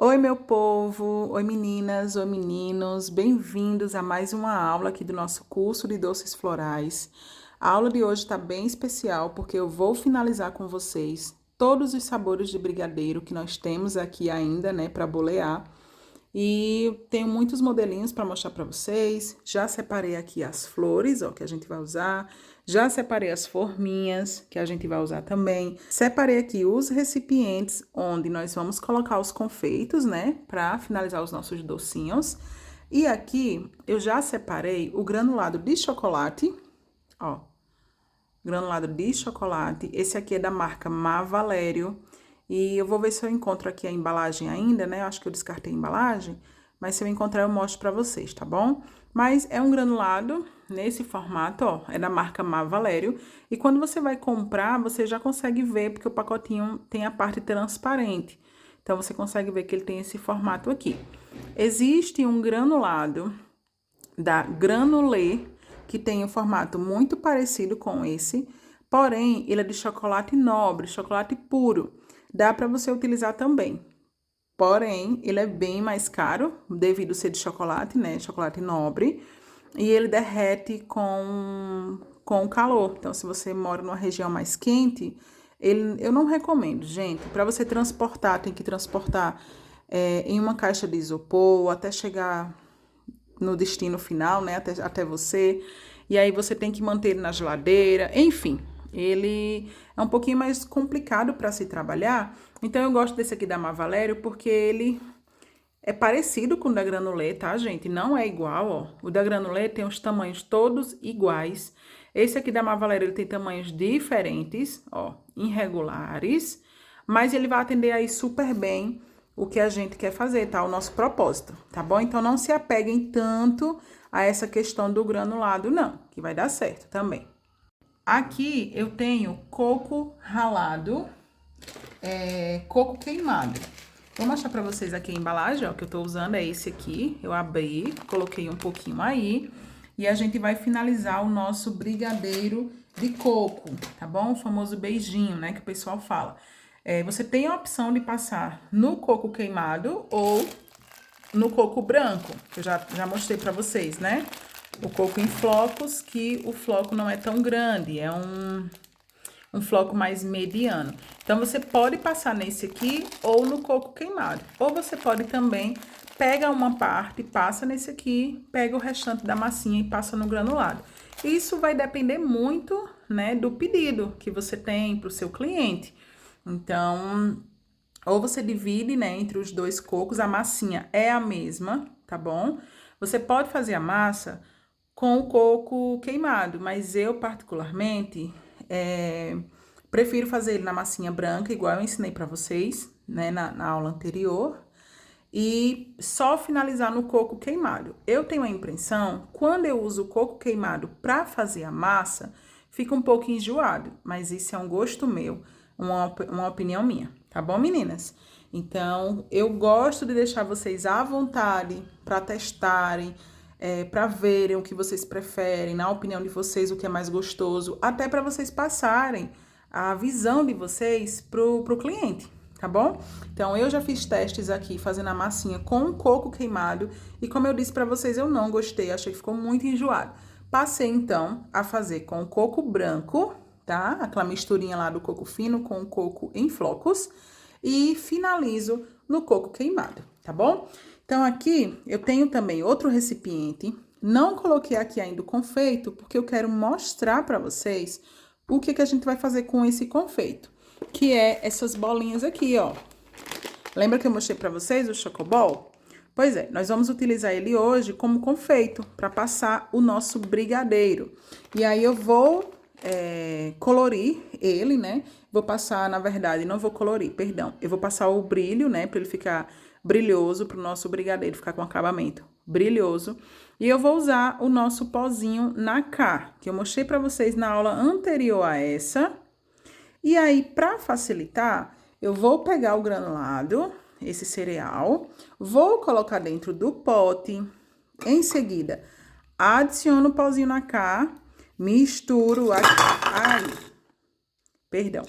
Oi, meu povo! Oi, meninas! Oi, meninos! Bem-vindos a mais uma aula aqui do nosso curso de doces florais. A aula de hoje está bem especial porque eu vou finalizar com vocês todos os sabores de brigadeiro que nós temos aqui ainda, né, para bolear. E tenho muitos modelinhos para mostrar para vocês. Já separei aqui as flores, ó, que a gente vai usar. Já separei as forminhas, que a gente vai usar também. Separei aqui os recipientes onde nós vamos colocar os confeitos, né, para finalizar os nossos docinhos. E aqui eu já separei o granulado de chocolate, ó. Granulado de chocolate. Esse aqui é da marca Má Valério. E eu vou ver se eu encontro aqui a embalagem ainda, né? Eu acho que eu descartei a embalagem, mas se eu encontrar eu mostro pra vocês, tá bom? Mas é um granulado nesse formato, ó, é da marca Má Valério. E quando você vai comprar, você já consegue ver, porque o pacotinho tem a parte transparente. Então, você consegue ver que ele tem esse formato aqui. Existe um granulado da Granulé, que tem um formato muito parecido com esse, porém, ele é de chocolate nobre, chocolate puro. Dá para você utilizar também. Porém, ele é bem mais caro, devido a ser de chocolate, né? Chocolate nobre. E ele derrete com o calor. Então, se você mora numa região mais quente, eu não recomendo, gente. Para você transportar, tem que transportar em uma caixa de isopor até chegar no destino final, né? Até você. E aí você tem que manter ele na geladeira. Enfim, ele é um pouquinho mais complicado para se trabalhar. Então, eu gosto desse aqui da Má Valério porque ele é parecido com o da Granulé, tá, gente? Não é igual, ó. O da Granulé tem os tamanhos todos iguais. Esse aqui da Má Valério, ele tem tamanhos diferentes, ó, irregulares. Mas ele vai atender aí super bem o que a gente quer fazer, tá? O nosso propósito, tá bom? Então, não se apeguem tanto a essa questão do granulado, não, que vai dar certo também. Aqui eu tenho coco ralado, coco queimado. Vou mostrar pra vocês aqui a embalagem, ó, que eu tô usando, é esse aqui. Eu abri, coloquei um pouquinho aí. E a gente vai finalizar o nosso brigadeiro de coco, tá bom? O famoso beijinho, né, que o pessoal fala. Você tem a opção de passar no coco queimado ou no coco branco, que eu já mostrei pra vocês, né? O coco em flocos, que o floco não é tão grande, é um floco mais mediano. Então, você pode passar nesse aqui ou no coco queimado. Ou você pode também pega uma parte, passa nesse aqui, pega o restante da massinha e passa no granulado. Isso vai depender muito, né, do pedido que você tem para o seu cliente. Então, ou você divide, né, entre os dois cocos, a massinha é a mesma, tá bom? Você pode fazer a massa com o coco queimado, mas eu, particularmente, prefiro fazer ele na massinha branca, igual eu ensinei pra vocês, né, na aula anterior, e só finalizar no coco queimado. Eu tenho a impressão, quando eu uso o coco queimado pra fazer a massa, fica um pouco enjoado, mas isso é um gosto meu, uma opinião minha, tá bom, meninas? Então, eu gosto de deixar vocês à vontade para testarem, para verem o que vocês preferem, na opinião de vocês, o que é mais gostoso, até para vocês passarem a visão de vocês pro cliente, tá bom? Então, eu já fiz testes aqui fazendo a massinha com coco queimado e como eu disse para vocês, eu não gostei, achei que ficou muito enjoado. Passei, então, a fazer com coco branco, tá? Aquela misturinha lá do coco fino com o coco em flocos e finalizo no coco queimado, tá bom? Então, aqui eu tenho também outro recipiente. Não coloquei aqui ainda o confeito, porque eu quero mostrar para vocês o que a gente vai fazer com esse confeito. Que é essas bolinhas aqui, ó. Lembra que eu mostrei para vocês o chocobol? Pois é, nós vamos utilizar ele hoje como confeito, para passar o nosso brigadeiro. E aí, eu vou colorir ele, né? Vou passar, na verdade, não vou colorir, perdão. Eu vou passar o brilho, né? Para ele ficar brilhoso, para o nosso brigadeiro ficar com acabamento brilhoso. E eu vou usar o nosso pozinho Nacá, que eu mostrei para vocês na aula anterior a essa. E aí, para facilitar, eu vou pegar o granulado, esse cereal, vou colocar dentro do pote. Em seguida, adiciono o pozinho Nacá, misturo aqui. Ai, perdão.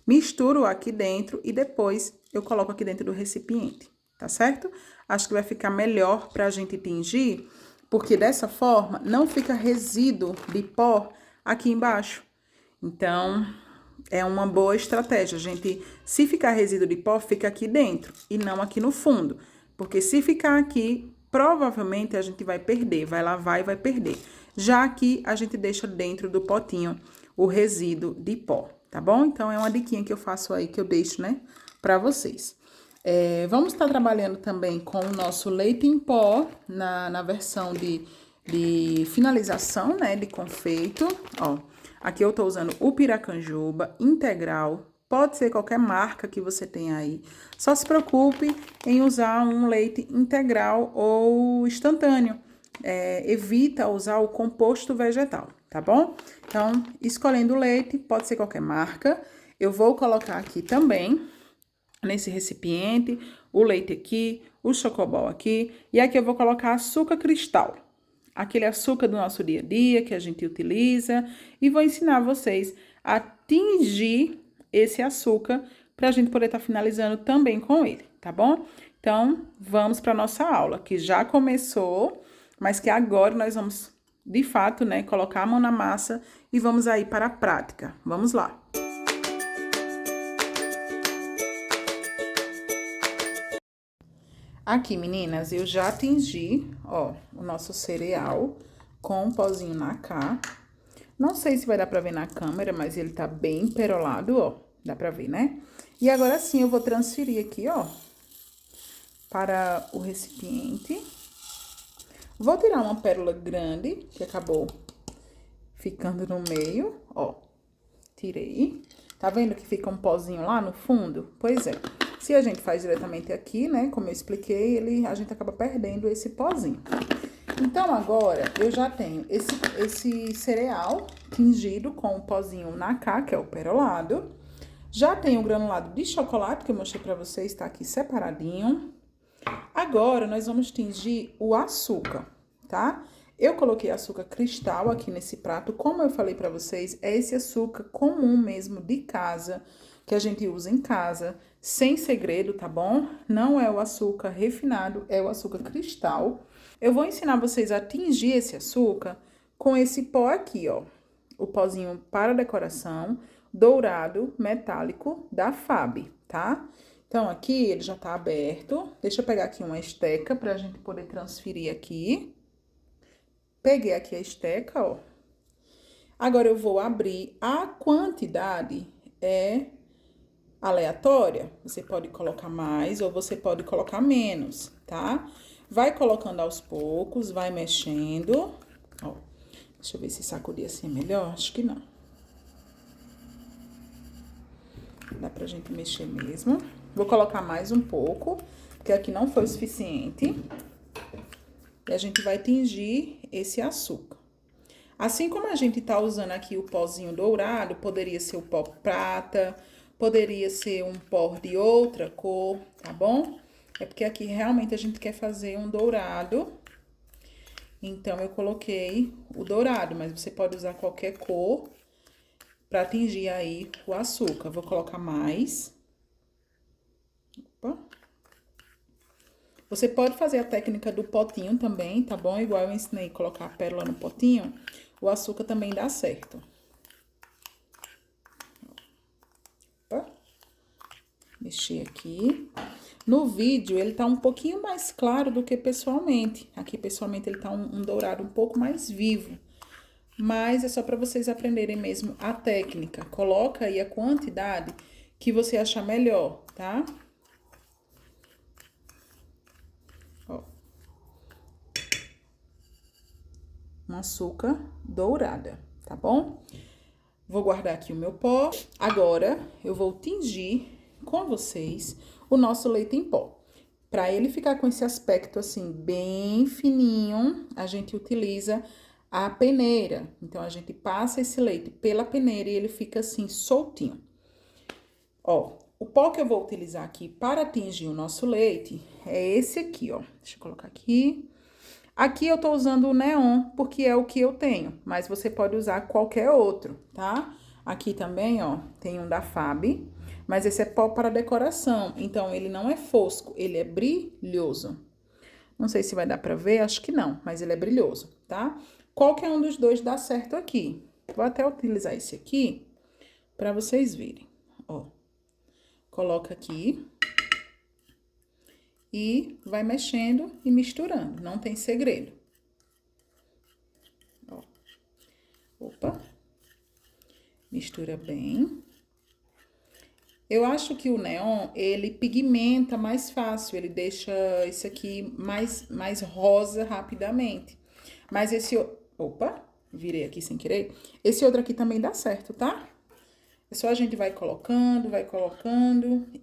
Misturo aqui dentro e depois eu coloco aqui dentro do recipiente, tá certo? Acho que vai ficar melhor pra gente tingir, porque dessa forma não fica resíduo de pó aqui embaixo. Então, é uma boa estratégia. Se ficar resíduo de pó, fica aqui dentro e não aqui no fundo. Porque se ficar aqui, provavelmente a gente vai perder, vai lavar e vai perder. Já aqui, a gente deixa dentro do potinho o resíduo de pó, tá bom? Então, é uma diquinha que eu faço aí, que eu deixo, né, pra vocês. Vamos estar trabalhando também com o nosso leite em pó, na versão de finalização, né, de confeito, ó. Aqui eu tô usando o Piracanjuba integral, pode ser qualquer marca que você tenha aí. Só se preocupe em usar um leite integral ou instantâneo. Evita usar o composto vegetal, tá bom? Então, escolhendo o leite, pode ser qualquer marca. Eu vou colocar aqui também, nesse recipiente, o leite aqui, o chocobol aqui. E aqui eu vou colocar açúcar cristal. Aquele açúcar do nosso dia a dia que a gente utiliza, e vou ensinar vocês a tingir esse açúcar para a gente poder estar finalizando também com ele, tá bom? Então, vamos para nossa aula, que já começou, mas que agora nós vamos, de fato, né, colocar a mão na massa e vamos aí para a prática. Vamos lá! Aqui, meninas, eu já tingi, ó, o nosso cereal com um pozinho Nacá. Não sei se vai dar pra ver na câmera, mas ele tá bem perolado, ó. Dá pra ver, né? E agora sim, eu vou transferir aqui, ó, para o recipiente. Vou tirar uma pérola grande, que acabou ficando no meio, ó. Tirei. Tá vendo que fica um pozinho lá no fundo? Pois é. Se a gente faz diretamente aqui, né, como eu expliquei, a gente acaba perdendo esse pozinho. Então, agora, eu já tenho esse cereal tingido com o pozinho Nacá, que é o perolado. Já tenho o granulado de chocolate, que eu mostrei pra vocês, tá aqui separadinho. Agora, nós vamos tingir o açúcar, tá? Eu coloquei açúcar cristal aqui nesse prato. Como eu falei pra vocês, é esse açúcar comum mesmo de casa, que a gente usa em casa, sem segredo, tá bom? Não é o açúcar refinado, é o açúcar cristal. Eu vou ensinar vocês a tingir esse açúcar com esse pó aqui, ó. O pozinho para decoração, dourado, metálico, da FAB, tá? Então, aqui ele já tá aberto. Deixa eu pegar aqui uma esteca pra gente poder transferir aqui. Peguei aqui a esteca, ó. Agora, eu vou abrir. A quantidade é aleatória. Você pode colocar mais ou você pode colocar menos, tá? Vai colocando aos poucos, vai mexendo. Ó, deixa eu ver se sacudir assim é melhor. Acho que não. Dá pra gente mexer mesmo. Vou colocar mais um pouco, porque aqui não foi o suficiente. E a gente vai tingir esse açúcar. Assim como a gente tá usando aqui o pozinho dourado, poderia ser o pó prata, poderia ser um pó de outra cor, tá bom? É porque aqui realmente a gente quer fazer um dourado. Então, eu coloquei o dourado, mas você pode usar qualquer cor pra tingir aí o açúcar. Vou colocar mais. Opa. Você pode fazer a técnica do potinho também, tá bom? Igual eu ensinei a colocar a pérola no potinho, o açúcar também dá certo. Opa. Mexer aqui. No vídeo, ele tá um pouquinho mais claro do que pessoalmente. Aqui, pessoalmente, ele tá um dourado um pouco mais vivo. Mas é só pra vocês aprenderem mesmo a técnica. Coloca aí a quantidade que você achar melhor, tá? Ó. Um açúcar dourada, tá bom? Vou guardar aqui o meu pó. Agora, eu vou tingir com vocês o nosso leite em pó. Para ele ficar com esse aspecto assim, bem fininho, a gente utiliza a peneira. Então, a gente passa esse leite pela peneira e ele fica assim, soltinho. Ó, o pó que eu vou utilizar aqui para tingir o nosso leite é esse aqui, ó. Deixa eu colocar aqui. Aqui eu tô usando o neon, porque é o que eu tenho, mas você pode usar qualquer outro, tá? Aqui também, ó, tem um da FAB. Mas esse é pó para decoração, então ele não é fosco, ele é brilhoso. Não sei se vai dar pra ver, acho que não, mas ele é brilhoso, tá? Qualquer um dos dois dá certo aqui. Vou até utilizar esse aqui pra vocês verem, ó. Coloca aqui e vai mexendo e misturando, não tem segredo. Ó. Opa. Mistura bem. Eu acho que o neon, ele pigmenta mais fácil, ele deixa esse aqui mais rosa rapidamente. Mas esse... Opa, virei aqui sem querer. Esse outro aqui também dá certo, tá? É só a gente vai colocando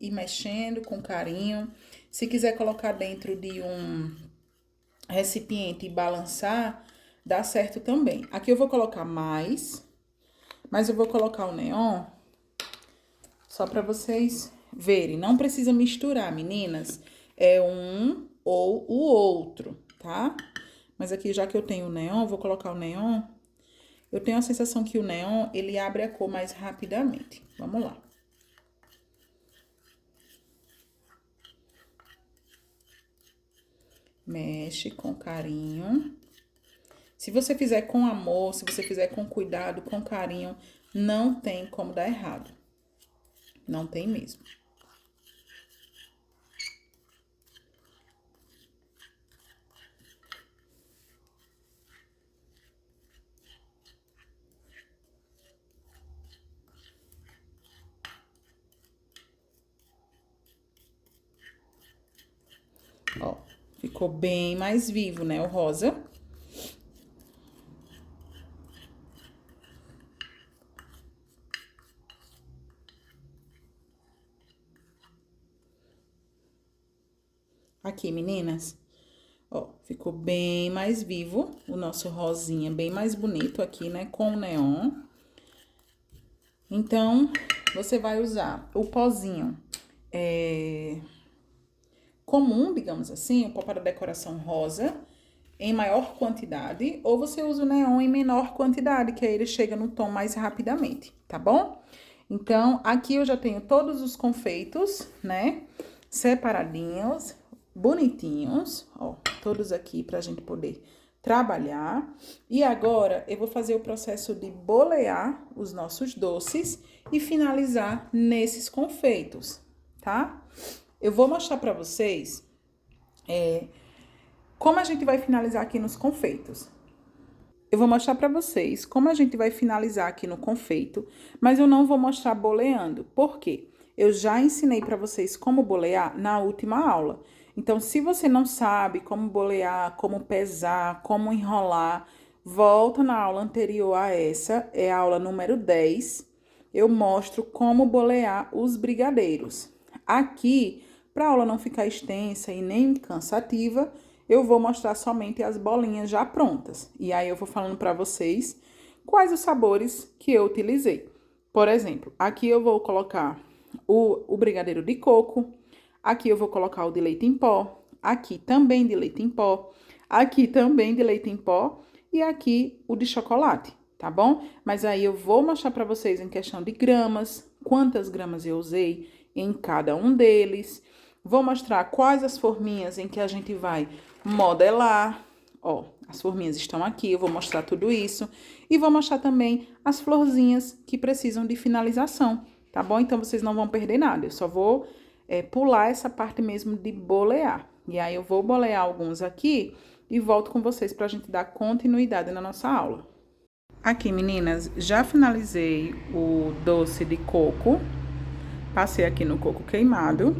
e mexendo com carinho. Se quiser colocar dentro de um recipiente e balançar, dá certo também. Aqui eu vou colocar mais, mas eu vou colocar o neon só para vocês verem. Não precisa misturar, meninas. É um ou o outro, tá? Mas aqui, já que eu tenho o neon, vou colocar o neon. Eu tenho a sensação que o neon, ele abre a cor mais rapidamente. Vamos lá. Mexe com carinho. Se você fizer com amor, se você fizer com cuidado, com carinho, não tem como dar errado. Não tem mesmo. Ó, ficou bem mais vivo, né, o rosa. Aqui, meninas, ó, ficou bem mais vivo o nosso rosinha, bem mais bonito aqui, né, com o neon. Então, você vai usar o pozinho comum, digamos assim, o pó para decoração rosa, em maior quantidade, ou você usa o neon em menor quantidade, que aí ele chega no tom mais rapidamente, tá bom? Então, aqui eu já tenho todos os confeitos, né, separadinhos, bonitinhos, ó, todos aqui pra gente poder trabalhar. E agora, eu vou fazer o processo de bolear os nossos doces e finalizar nesses confeitos, tá? Eu vou mostrar pra vocês como a gente vai finalizar aqui nos confeitos. Eu vou mostrar pra vocês como a gente vai finalizar aqui no confeito, mas eu não vou mostrar boleando. Por quê? Eu já ensinei pra vocês como bolear na última aula. Então, se você não sabe como bolear, como pesar, como enrolar, volta na aula anterior a essa, é a aula número 10. Eu mostro como bolear os brigadeiros. Aqui, para a aula não ficar extensa e nem cansativa, eu vou mostrar somente as bolinhas já prontas. E aí eu vou falando para vocês quais os sabores que eu utilizei. Por exemplo, aqui eu vou colocar o brigadeiro de coco, aqui eu vou colocar o de leite em pó, aqui também de leite em pó, aqui também de leite em pó e aqui o de chocolate, tá bom? Mas aí eu vou mostrar para vocês em questão de gramas, quantas gramas eu usei em cada um deles. Vou mostrar quais as forminhas em que a gente vai modelar. Ó, as forminhas estão aqui, eu vou mostrar tudo isso. E vou mostrar também as florzinhas que precisam de finalização, tá bom? Então, vocês não vão perder nada. Eu só vou pular essa parte mesmo de bolear. E aí, eu vou bolear alguns aqui e volto com vocês pra gente dar continuidade na nossa aula. Aqui, meninas, já finalizei o doce de coco. Passei aqui no coco queimado.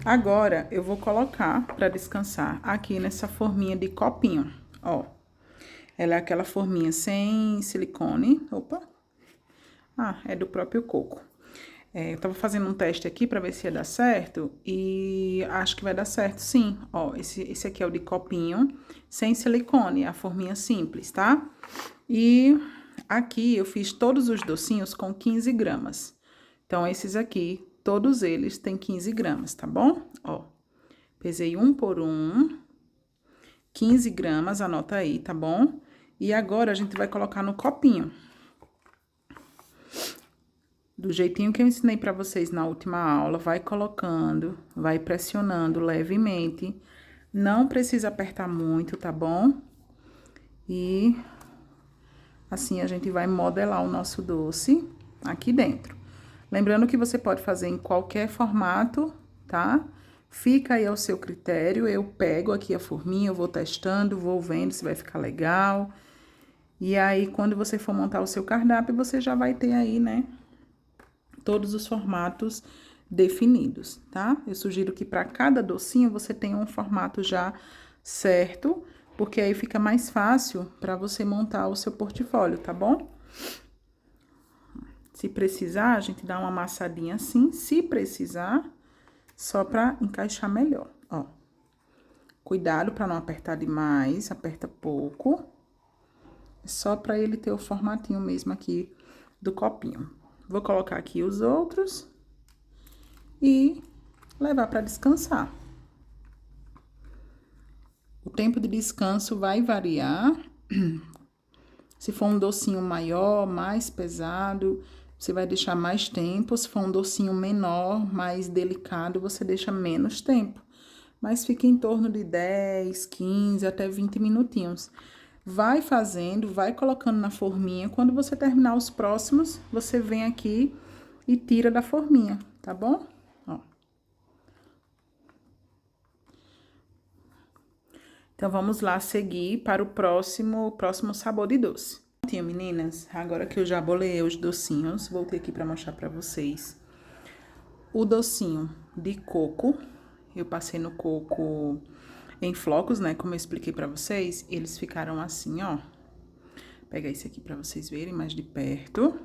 Agora, eu vou colocar para descansar aqui nessa forminha de copinho, ó. Ela é aquela forminha sem silicone. Opa! Ah, é do próprio coco. Eu tava fazendo um teste aqui para ver se ia dar certo e acho que vai dar certo, sim. Ó, esse aqui é o de copinho, sem silicone, a forminha simples, tá? E aqui eu fiz todos os docinhos com 15 gramas. Então, esses aqui, todos eles têm 15 gramas, tá bom? Ó, pesei um por um, 15 gramas, anota aí, tá bom? E agora, a gente vai colocar no copinho. do jeitinho que eu ensinei pra vocês na última aula, vai colocando, vai pressionando levemente. Não precisa apertar muito, tá bom? E assim a gente vai modelar o nosso doce aqui dentro. Lembrando que você pode fazer em qualquer formato, tá? Fica aí ao seu critério. Eu pego aqui a forminha, eu vou testando, vou vendo se vai ficar legal. E aí, quando você for montar o seu cardápio, você já vai ter aí, né, todos os formatos definidos, tá? Eu sugiro que para cada docinho você tenha um formato já certo, porque aí fica mais fácil para você montar o seu portfólio, tá bom? Se precisar, a gente dá uma amassadinha assim, se precisar, só para encaixar melhor, ó. Cuidado para não apertar demais, aperta pouco. Só para ele ter o formatinho mesmo aqui do copinho. Vou colocar aqui os outros e levar para descansar. O tempo de descanso vai variar. Se for um docinho maior, mais pesado, você vai deixar mais tempo. Se for um docinho menor, mais delicado, você deixa menos tempo. Mas fica em torno de 10, 15, até 20 minutinhos. Vai fazendo, vai colocando na forminha. Quando você terminar os próximos, você vem aqui e tira da forminha, tá bom? Ó. Então, vamos lá seguir para o próximo sabor de doce. Prontinho, meninas. Agora que eu já boleei os docinhos, voltei aqui para mostrar para vocês. O docinho de coco, eu passei no coco em flocos, né? Como eu expliquei pra vocês, eles ficaram assim, ó. Vou pegar esse aqui pra vocês verem mais de perto.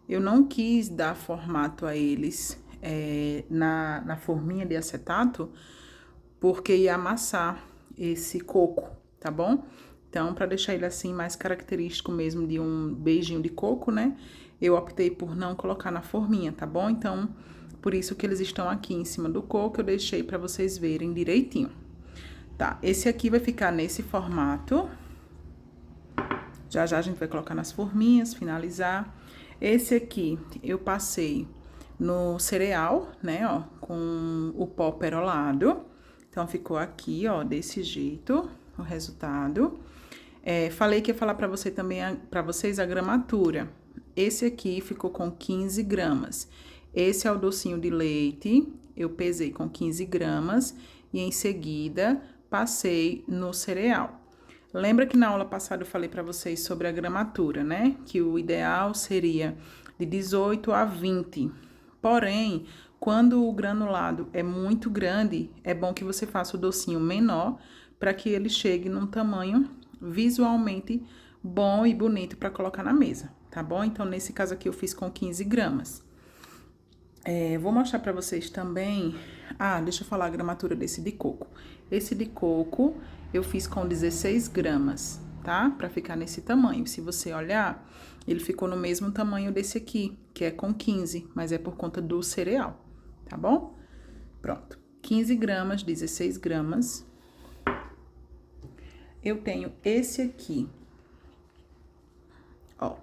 Eu não quis dar formato a eles na forminha de acetato, porque ia amassar esse coco, tá bom? Então, pra deixar ele assim mais característico mesmo de um beijinho de coco, né? Eu optei por não colocar na forminha, tá bom? Então, por isso que eles estão aqui em cima do coco, eu deixei pra vocês verem direitinho. Tá, esse aqui vai ficar nesse formato. Já já a gente vai colocar nas forminhas, finalizar. Esse aqui eu passei no cereal, né, ó, com o pó perolado. Então, ficou aqui, ó, desse jeito o resultado. Falei que ia falar pra você também, pra vocês a gramatura. Esse aqui ficou com 15 gramas. Esse é o docinho de leite, eu pesei com 15 gramas e em seguida passei no cereal. Lembra que na aula passada eu falei para vocês sobre a gramatura, né? Que o ideal seria de 18 a 20. Porém, quando o granulado é muito grande, é bom que você faça o docinho menor para que ele chegue num tamanho visualmente bom e bonito para colocar na mesa, tá bom? Então, nesse caso aqui eu fiz com 15 gramas. Vou mostrar pra vocês também... deixa eu falar a gramatura desse de coco. Esse de coco eu fiz com 16 gramas, tá? Pra ficar nesse tamanho. Se você olhar, ele ficou no mesmo tamanho desse aqui, que é com 15, mas é por conta do cereal, tá bom? Pronto. 15 gramas, 16 gramas. Eu tenho esse aqui, ó,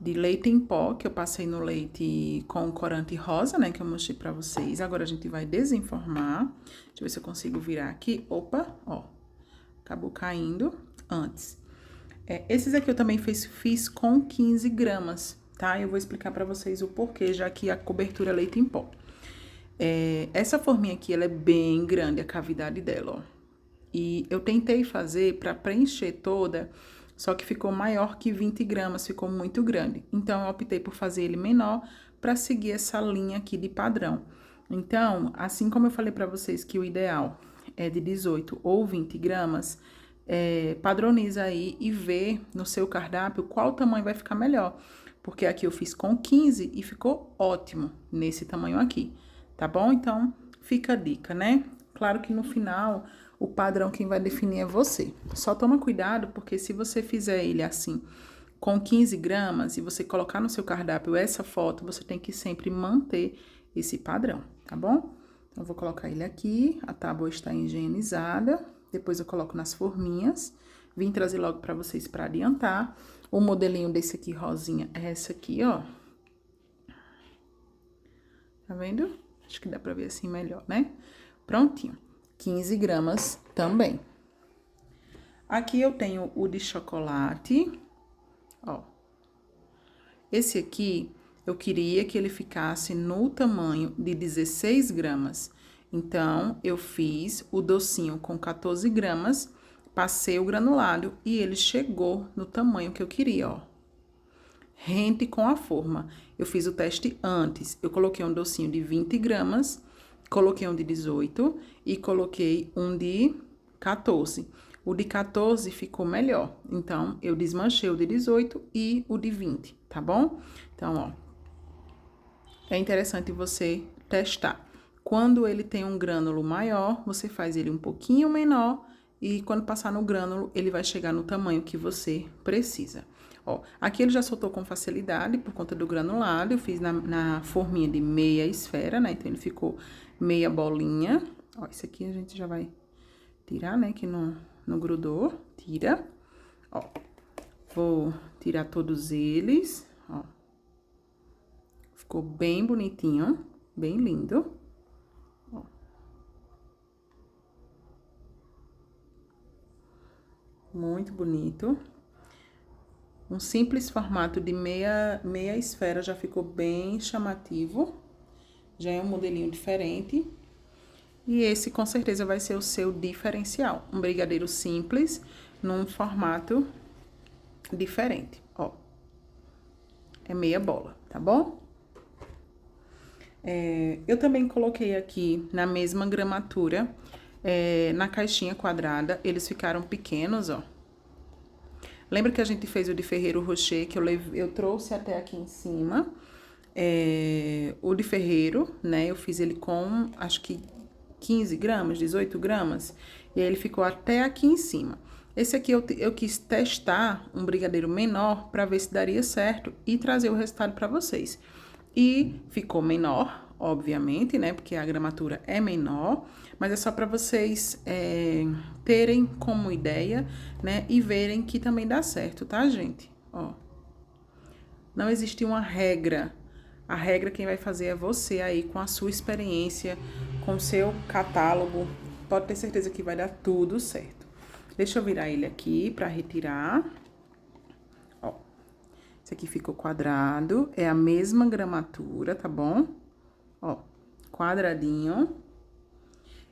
de leite em pó, que eu passei no leite com corante rosa, né, que eu mostrei pra vocês. Agora, a gente vai desenformar. Deixa eu ver se eu consigo virar aqui. Opa, ó, acabou caindo antes. Esses aqui eu também fiz com 15 gramas, tá? Eu vou explicar pra vocês o porquê, já que a cobertura é leite em pó. Essa forminha aqui, ela é bem grande, a cavidade dela, ó. E eu tentei fazer pra preencher toda... Só que ficou maior que 20 gramas, ficou muito grande. Então, eu optei por fazer ele menor para seguir essa linha aqui de padrão. Então, assim como eu falei para vocês que o ideal é de 18 ou 20 gramas, padroniza aí e vê no seu cardápio qual tamanho vai ficar melhor. Porque aqui eu fiz com 15 e ficou ótimo nesse tamanho aqui, tá bom? Então, fica a dica, né? Claro que no final... O padrão quem vai definir é você. Só toma cuidado, porque se você fizer ele assim, com 15 gramas, e você colocar no seu cardápio essa foto, você tem que sempre manter esse padrão, tá bom? Então, vou colocar ele aqui, a tábua está higienizada, depois eu coloco nas forminhas, vim trazer logo pra vocês pra adiantar. O modelinho desse aqui, rosinha, é essa aqui, ó. Tá vendo? Acho que dá pra ver assim melhor, né? Prontinho. 15 gramas também. Aqui eu tenho o de chocolate, ó. Esse aqui, eu queria que ele ficasse no tamanho de 16 gramas. Então, eu fiz o docinho com 14 gramas, passei o granulado e ele chegou no tamanho que eu queria, ó. Rente com a forma. Eu fiz o teste antes. Eu coloquei um docinho de 20 gramas, coloquei um de 18 e coloquei um de 14. O de 14 ficou melhor. Então, eu desmanchei o de 18 e o de 20, tá bom? Então, ó. É interessante você testar. Quando ele tem um grânulo maior, você faz ele um pouquinho menor e quando passar no grânulo, ele vai chegar no tamanho que você precisa. Ó, aqui ele já soltou com facilidade por conta do granulado. Eu fiz na forminha de meia esfera, né? Então, ele ficou meia bolinha. Ó, esse aqui a gente já vai tirar, né? Que não grudou. Tira. Ó, vou tirar todos eles, ó. Ficou bem bonitinho, bem lindo. Ó. Muito bonito. Um simples formato de meia esfera já ficou bem chamativo. Já é um modelinho diferente. E esse, com certeza, vai ser o seu diferencial. Um brigadeiro simples, num formato diferente, ó. É meia bola, tá bom? Eu também coloquei aqui na mesma gramatura, na caixinha quadrada. Eles ficaram pequenos, ó. Lembra que a gente fez o de Ferreiro Rocher, que eu trouxe até aqui em cima? O de Ferreiro, né? Eu fiz ele com, acho que 15 gramas, 18 gramas. E aí, ele ficou até aqui em cima. Esse aqui eu quis testar um brigadeiro menor para ver se daria certo e trazer o resultado para vocês. E ficou menor, obviamente, né? Porque a gramatura é menor, mas é só para vocês terem como ideia, né? E verem que também dá certo, tá, gente? Ó. Não existe uma regra. A regra quem vai fazer é você aí, com a sua experiência, com o seu catálogo. Pode ter certeza que vai dar tudo certo. Deixa eu virar ele aqui para retirar. Ó. Esse aqui ficou quadrado, é a mesma gramatura, tá bom? Ó, quadradinho.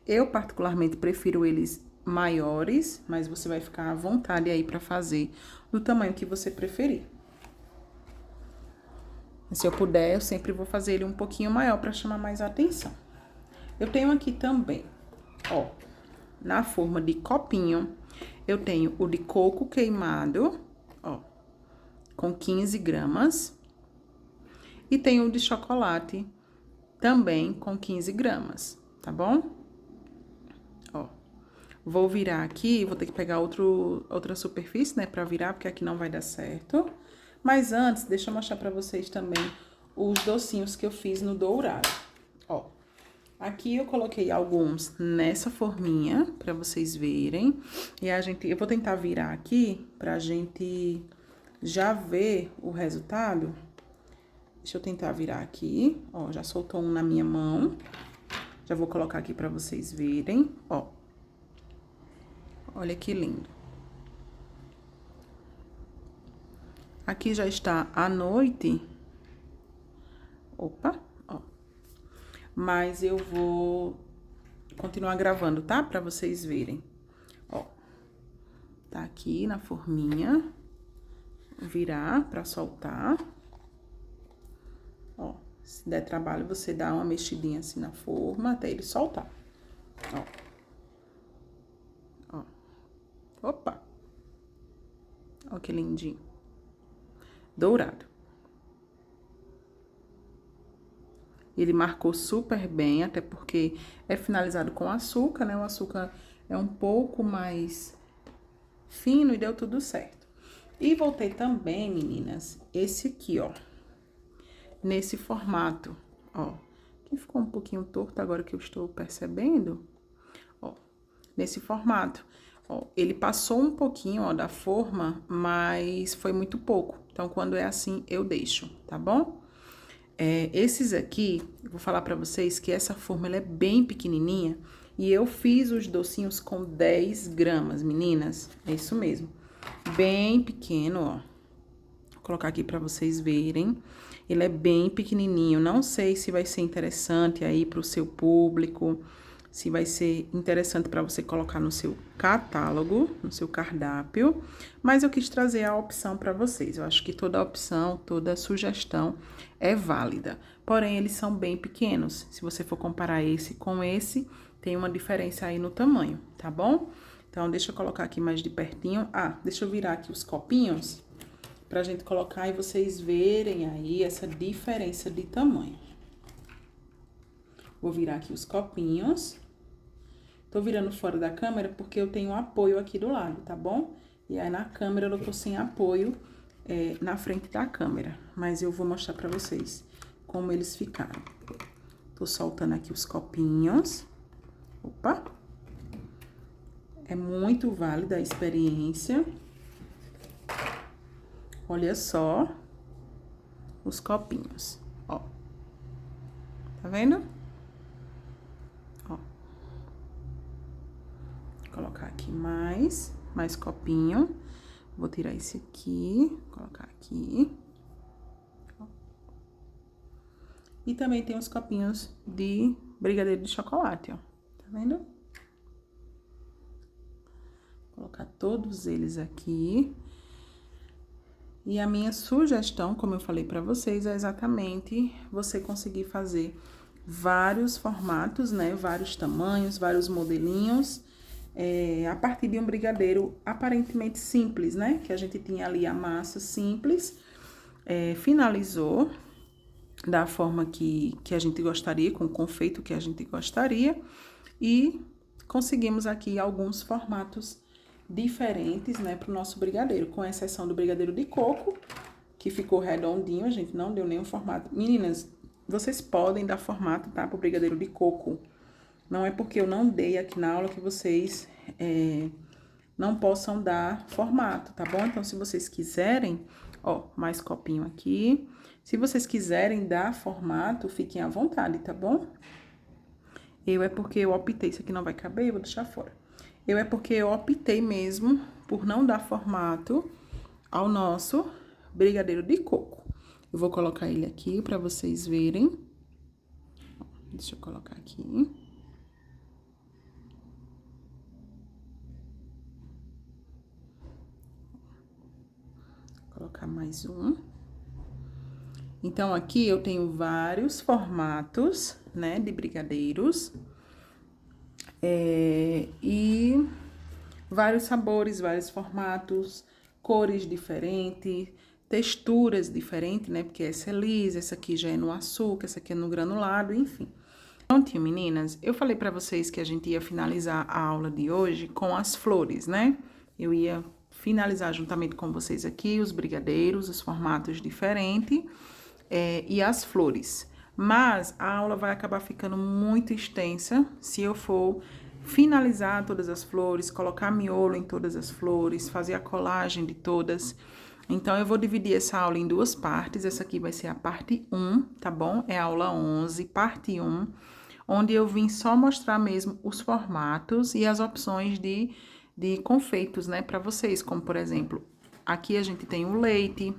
Eu, particularmente, prefiro eles maiores, mas você vai ficar à vontade aí pra fazer do tamanho que você preferir. Se eu puder, eu sempre vou fazer ele um pouquinho maior pra chamar mais atenção. Eu tenho aqui também, ó, na forma de copinho, eu tenho o de coco queimado, ó, com 15 gramas. E tem o de chocolate, também com 15 gramas, tá bom? Ó, vou virar aqui, vou ter que pegar outra superfície, né, pra virar, porque aqui não vai dar certo. Mas antes, deixa eu mostrar pra vocês também os docinhos que eu fiz no dourado. Ó, aqui eu coloquei alguns nessa forminha, pra vocês verem. E eu vou tentar virar aqui pra gente já ver o resultado. Deixa eu tentar virar aqui, ó, já soltou um na minha mão. Já vou colocar aqui pra vocês verem, ó. Olha que lindo. Aqui já está à noite. Opa, ó. Mas eu vou continuar gravando, tá? Pra vocês verem. Ó. Tá aqui na forminha. Virar pra soltar. Ó. Se der trabalho, você dá uma mexidinha assim na forma até ele soltar. Ó. Ó. Opa. Ó que lindinho. Dourado. Ele marcou super bem, até porque é finalizado com açúcar, né? O açúcar é um pouco mais fino e deu tudo certo. E voltei também, meninas, esse aqui, ó. Nesse formato, ó. Que ficou um pouquinho torto agora que eu estou percebendo. Ó, nesse formato. Ó, ele passou um pouquinho, ó, da forma, mas foi muito pouco. Então, quando é assim, eu deixo, tá bom? Esses aqui, eu vou falar pra vocês que essa forma, ela é bem pequenininha. E eu fiz os docinhos com 10 gramas, meninas. É isso mesmo. Bem pequeno, ó. Vou colocar aqui pra vocês verem. Ele é bem pequenininho. Não sei se vai ser interessante aí pro seu público, se vai ser interessante para você colocar no seu catálogo, no seu cardápio, mas eu quis trazer a opção para vocês. Eu acho que toda opção, toda sugestão é válida. Porém, eles são bem pequenos. Se você for comparar esse com esse, tem uma diferença aí no tamanho, tá bom? Então, deixa eu colocar aqui mais de pertinho. Ah, deixa eu virar aqui os copinhos pra gente colocar e vocês verem aí essa diferença de tamanho. Vou virar aqui os copinhos. Tô virando fora da câmera porque eu tenho apoio aqui do lado, tá bom? E aí, na câmera, eu tô sem apoio na frente da câmera. Mas eu vou mostrar pra vocês como eles ficaram. Tô soltando aqui os copinhos. Opa! É muito válida a experiência. Olha só os copinhos, ó. Tá vendo? Ó. Vou colocar aqui mais copinho. Vou tirar esse aqui, colocar aqui. Ó. E também tem os copinhos de brigadeiro de chocolate, ó. Tá vendo? Vou colocar todos eles aqui. E a minha sugestão, como eu falei pra vocês, é exatamente você conseguir fazer vários formatos, né? Vários tamanhos, vários modelinhos, a partir de um brigadeiro aparentemente simples, né? Que a gente tinha ali a massa simples, finalizou da forma que a gente gostaria, com o confeito que a gente gostaria, e conseguimos aqui alguns formatos diferentes, né, pro nosso brigadeiro, com exceção do brigadeiro de coco, que ficou redondinho, a gente não deu nenhum formato. Meninas, vocês podem dar formato, tá, pro brigadeiro de coco. Não é porque eu não dei aqui na aula que vocês não possam dar formato, tá bom? Então, se vocês quiserem, ó, mais copinho aqui. Se vocês quiserem dar formato, fiquem à vontade, tá bom? É porque eu optei, isso aqui não vai caber, eu vou deixar fora. É porque eu optei mesmo por não dar formato ao nosso brigadeiro de coco. Eu vou colocar ele aqui pra vocês verem. Deixa eu colocar aqui. Vou colocar mais um. Então, aqui eu tenho vários formatos, né, de brigadeiros. E vários sabores, vários formatos, cores diferentes, texturas diferentes, né? Porque essa é lisa, essa aqui já é no açúcar, essa aqui é no granulado, enfim. Prontinho, meninas. Eu falei pra vocês que a gente ia finalizar a aula de hoje com as flores, né? Eu ia finalizar juntamente com vocês aqui os brigadeiros, os formatos diferentes e as flores. Mas a aula vai acabar ficando muito extensa se eu for finalizar todas as flores, colocar miolo em todas as flores, fazer a colagem de todas. Então, eu vou dividir essa aula em duas partes. Essa aqui vai ser a parte 1, tá bom? É a aula 11, parte 1, onde eu vim só mostrar mesmo os formatos e as opções de confeitos, né, para vocês. Como, por exemplo, aqui a gente tem o leite,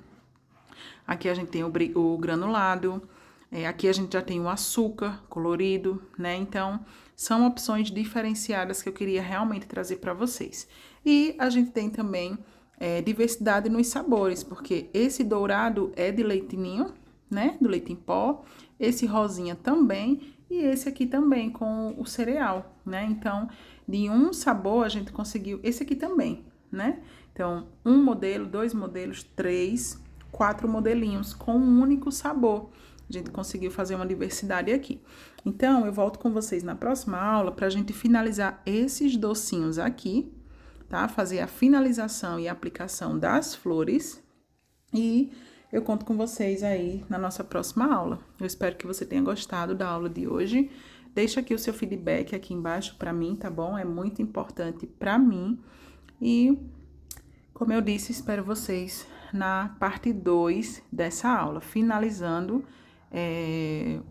aqui a gente tem o granulado, aqui a gente já tem o açúcar colorido, né? Então, são opções diferenciadas que eu queria realmente trazer para vocês. E a gente tem também diversidade nos sabores, porque esse dourado é de leite ninho, né? Do leite em pó. Esse rosinha também. E esse aqui também com o cereal, né? Então, de um sabor a gente conseguiu... Esse aqui também, né? Então, um modelo, 2 modelos, 3, 4 modelinhos com um único sabor. A gente conseguiu fazer uma diversidade aqui. Então, eu volto com vocês na próxima aula pra gente finalizar esses docinhos aqui, tá? Fazer a finalização e a aplicação das flores. E eu conto com vocês aí na nossa próxima aula. Eu espero que você tenha gostado da aula de hoje. Deixa aqui o seu feedback aqui embaixo para mim, tá bom? É muito importante para mim. E, como eu disse, espero vocês na parte 2 dessa aula, finalizando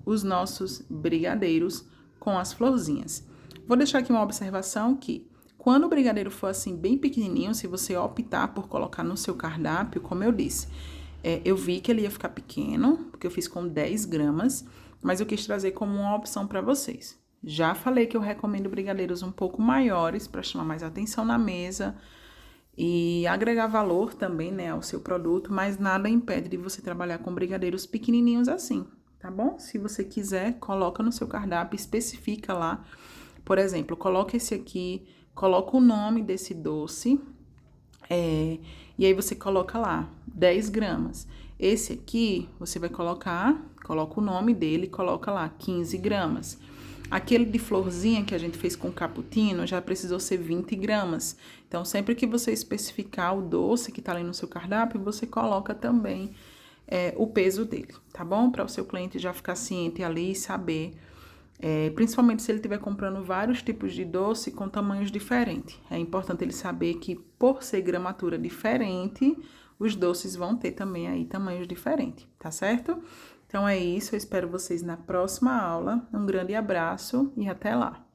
os nossos brigadeiros com as florzinhas. Vou deixar aqui uma observação que, quando o brigadeiro for assim bem pequenininho, se você optar por colocar no seu cardápio, como eu disse, eu vi que ele ia ficar pequeno, porque eu fiz com 10 gramas, mas eu quis trazer como uma opção para vocês. Já falei que eu recomendo brigadeiros um pouco maiores para chamar mais atenção na mesa e agregar valor também, né, ao seu produto, mas nada impede de você trabalhar com brigadeiros pequenininhos assim, tá bom? Se você quiser, coloca no seu cardápio, especifica lá. Por exemplo, coloca esse aqui, coloca o nome desse doce, e aí você coloca lá, 10 gramas. Esse aqui, você vai coloca o nome dele, coloca lá, 15 gramas. Aquele de florzinha que a gente fez com cappuccino já precisou ser 20 gramas. Então, sempre que você especificar o doce que tá ali no seu cardápio, você coloca também o peso dele, tá bom? Para o seu cliente já ficar ciente ali e saber. Principalmente se ele estiver comprando vários tipos de doce com tamanhos diferentes. É importante ele saber que, por ser gramatura diferente, os doces vão ter também aí tamanhos diferentes, tá certo? Então é isso, eu espero vocês na próxima aula. Um grande abraço e até lá!